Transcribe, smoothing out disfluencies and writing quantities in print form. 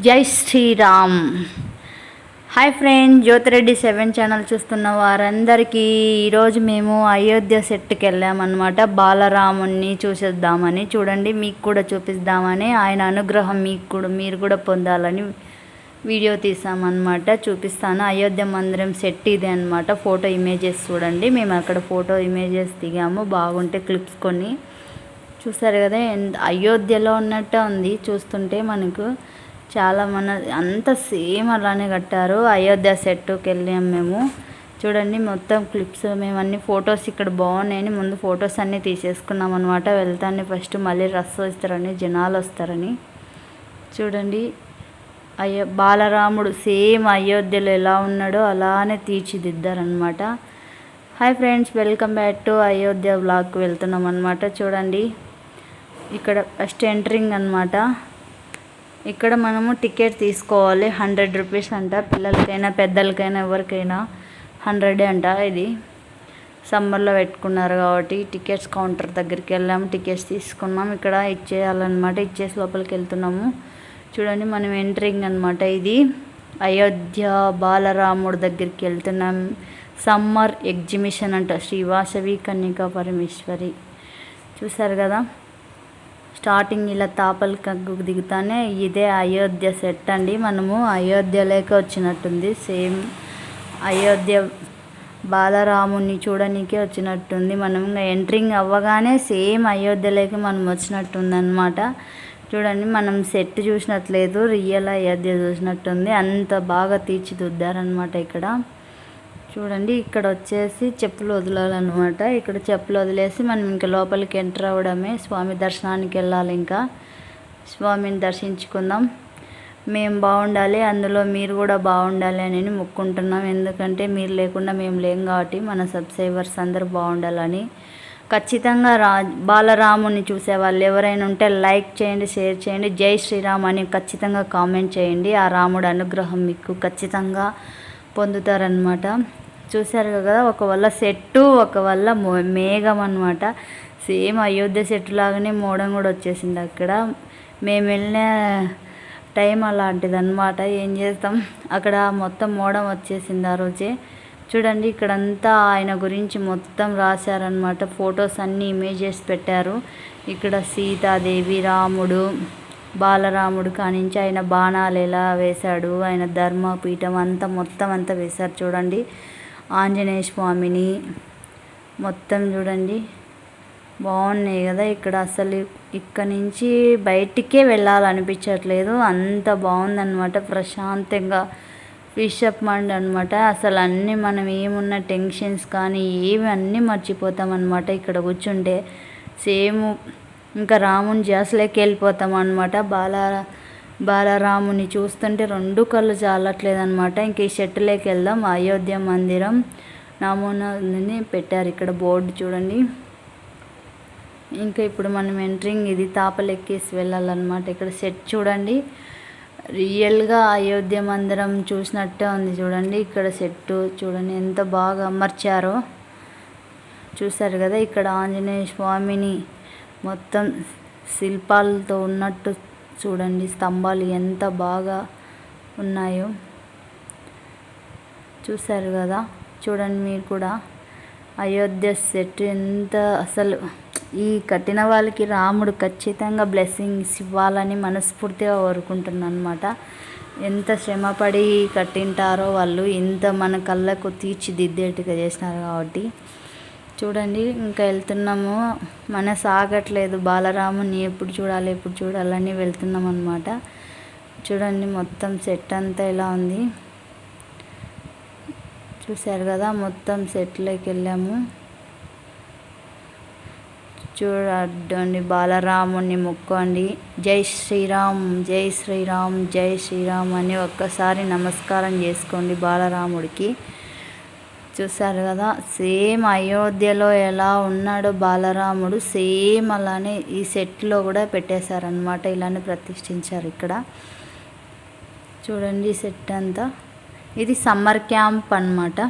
జై Shri Ram. Hi friend, Jyothi Reddy 7 channel చూస్తున్న వారందరికీ ఈరోజు మేము అయోధ్య సెట్కి వెళ్ళామన్నమాట. బాలరాముణ్ణి చూసేద్దామని, చూడండి మీకు కూడా చూపిద్దామని, ఆయన అనుగ్రహం మీరు కూడా పొందాలని వీడియో తీసామన్నమాట. చూపిస్తాను. అయోధ్య మందిరం సెట్ ఇది అనమాట. ఫోటో ఇమేజెస్ చూడండి. మేము అక్కడ ఫోటో ఇమేజెస్ దిగాము. బాగుంటే క్లిప్స్ కొన్ని చూసారు కదా. అయోధ్యలో ఉన్నట్టే ఉంది చూస్తుంటే. మనకు చాలా అంత సేమ్ అలానే కట్టారు. అయోధ్య సెట్కి వెళ్ళాము మేము. చూడండి మొత్తం క్లిప్స్, మేము అన్ని ఫొటోస్ ఇక్కడ బాగున్నాయని ముందు ఫొటోస్ అన్నీ తీసేసుకున్నాం అనమాట. వెళ్తానే ఫస్ట్ మళ్ళీ రష్ వస్తారని, జనాలు వస్తారని. చూడండి బాలరాముడు సేమ్ అయోధ్యలో ఎలా ఉన్నాడో అలానే తీర్చిదిద్దారనమాట. Hi friends, welcome back to Ayodhya బ్లాగ్కి వెళ్తున్నాం అనమాట. చూడండి ఇక్కడ ఫస్ట్ ఎంట్రింగ్ అనమాట. ఇక్కడ మనము టికెట్ తీసుకోవాలి. 100 రూపీస్ అంట. పిల్లలకైనా పెద్దలకైనా ఎవరికైనా 100 అంట. ఇది సమ్మర్లో పెట్టుకున్నారు కాబట్టి టికెట్స్ కౌంటర్ దగ్గరికి వెళ్ళాము. టికెట్స్ తీసుకున్నాం. ఇక్కడ ఇచ్చేయాలన్నమాట. ఇచ్చేసి లోపలికి వెళ్తున్నాము. చూడండి మనం ఎంట్రింగ్ అనమాట. ఇది అయోధ్య బాలరాముడు దగ్గరికి వెళ్తున్నాం. సమ్మర్ ఎగ్జిబిషన్ అంట. శ్రీ వాసవి కన్యకా పరమేశ్వరి. చూసారు కదా. స్టార్టింగ్ ఇలా తాపల కగ్గుకు దిగుతానే ఇదే అయోధ్య సెట్ అండి. మనము అయోధ్యలోకి వచ్చినట్టుంది. సేమ్ అయోధ్య బాలరాముని చూడనీకే వచ్చినట్టుంది. మనం ఎంట్రింగ్ అవ్వగానే సేమ్ అయోధ్యలోకి మనం వచ్చినట్టుంది అనమాట. చూడండి మనం సెట్ చూసినట్లేదు, రియల్ అయోధ్య చూసినట్టుంది. అంత బాగా తీర్చిదిద్దారనమాట ఇక్కడ. చూడండి ఇక్కడ వచ్చేసి చెప్పులు వదలాలన్నమాట. ఇక్కడ చెప్పులు వదిలేసి మనం ఇంకా లోపలికి ఎంటర్ అవ్వడమే. స్వామి దర్శనానికి వెళ్ళాలి. ఇంకా స్వామిని దర్శించుకుందాం. మేము బాగుండాలి, అందులో మీరు కూడా బాగుండాలి అని మొక్కుంటున్నాం. ఎందుకంటే మీరు లేకుండా మేము లేం కాబట్టి మన సబ్స్క్రైబర్స్ అందరూ బాగుండాలని. ఖచ్చితంగా బాలరాముని చూసే వాళ్ళు ఎవరైనా ఉంటే లైక్ చేయండి, షేర్ చేయండి. జై శ్రీరామ్ అని ఖచ్చితంగా కామెంట్ చేయండి. ఆ రాముడు అనుగ్రహం మీకు ఖచ్చితంగా పొందుతారనమాట. చూసారు కదా. ఒక వల్ల సెట్టు, ఒక వల్ల మేఘం అనమాట. సేమ్ అయోధ్య సెట్ లాగానే మోడం కూడా వచ్చేసింది అక్కడ. మేము వెళ్ళిన టైం అలాంటిది అనమాట. ఏం చేస్తాం, అక్కడ మొత్తం మోడం వచ్చేసింది ఆ రోజే. చూడండి ఇక్కడంతా ఆయన గురించి మొత్తం రాశారనమాట. ఫొటోస్ అన్నీ ఇమేజెస్ పెట్టారు. ఇక్కడ సీతాదేవి, రాముడు, బాలరాముడు కానించి ఆయన బాణాలు ఎలా వేశాడు, ఆయన ధర్మపీఠం అంతా మొత్తం అంతా వేశారు. చూడండి ఆంజనేయ స్వామిని మొత్తం చూడండి బాగున్నాయి కదా. ఇక్కడ అసలు ఇక్కడ నుంచి బయటికే వెళ్ళాలనిపించట్లేదు. అంత బాగుందన్నమాట. ప్రశాంతంగా ఫిషప్ మైండ్ అనమాట. అసలు అన్నీ మనం ఏమున్న టెన్షన్స్ కానీ ఏమి అన్నీ మర్చిపోతాం అనమాట ఇక్కడ కూర్చుంటే. సేమ్ ఇంకా రాముని జాస్లోకి వెళ్ళిపోతాం అనమాట. బాలరాముని చూస్తుంటే 2 కళ్ళు చాలట్లేదనమాట. ఇంక ఈ షెట్టులోకి వెళ్దాం. అయోధ్య మందిరం నమూనాని పెట్టారు ఇక్కడ బోర్డు చూడండి. ఇంకా ఇప్పుడు మనం ఎంట్రింగ్ ఇది తాపలెక్కేసి వెళ్ళాలన్నమాట. ఇక్కడ సెట్ చూడండి, రియల్గా అయోధ్య మందిరం చూసినట్టే ఉంది. చూడండి ఇక్కడ సెట్టు చూడండి ఎంత బాగా అమర్చారో. చూసారు కదా. ఇక్కడ ఆంజనేయ స్వామిని మొత్తం శిల్పాలతో ఉన్నట్టు చూడండి. స్తంభాలు ఎంత బాగా ఉన్నాయో చూసారు కదా. చూడండి మీరు కూడా అయోధ్య సెట్ ఎంత అసలు. ఈ కట్టిన వాళ్ళకి రాముడు ఖచ్చితంగా బ్లెస్సింగ్స్ ఇవ్వాలని మనస్ఫూర్తిగా కోరుకుంటున్నాను అనమాట. ఎంత శ్రమపడి కట్టింటారో వాళ్ళు, ఇంత మన కళ్ళకు తీర్చిదిద్దేట్టుగా చేసినారు కాబట్టి. చూడండి ఇంకా వెళ్తున్నాము. మనసు ఆగట్లేదు. బాలరాముని ఎప్పుడు చూడాలని వెళ్తున్నాం అనమాట. చూడండి మొత్తం సెట్ అంతా ఇలా ఉంది. చూసారు కదా. మొత్తం సెట్లోకి వెళ్ళాము. చూడండి బాలరాముని మొక్కండి. జై శ్రీరామ్, జై శ్రీరామ్, జై శ్రీరామ్ అని ఒక్కసారి నమస్కారం చేసుకోండి బాలరాముడికి. చూసారు కదా. సేమ్ అయోధ్యలో ఎలా ఉన్నాడో బాలరాముడు సేమ్ అలానే ఈ సెట్లో కూడా పెట్టేశారనమాట. ఇలానే ప్రతిష్ఠించారు ఇక్కడ. చూడండి సెట్ అంతా. ఇది సమ్మర్ క్యాంప్ అనమాట.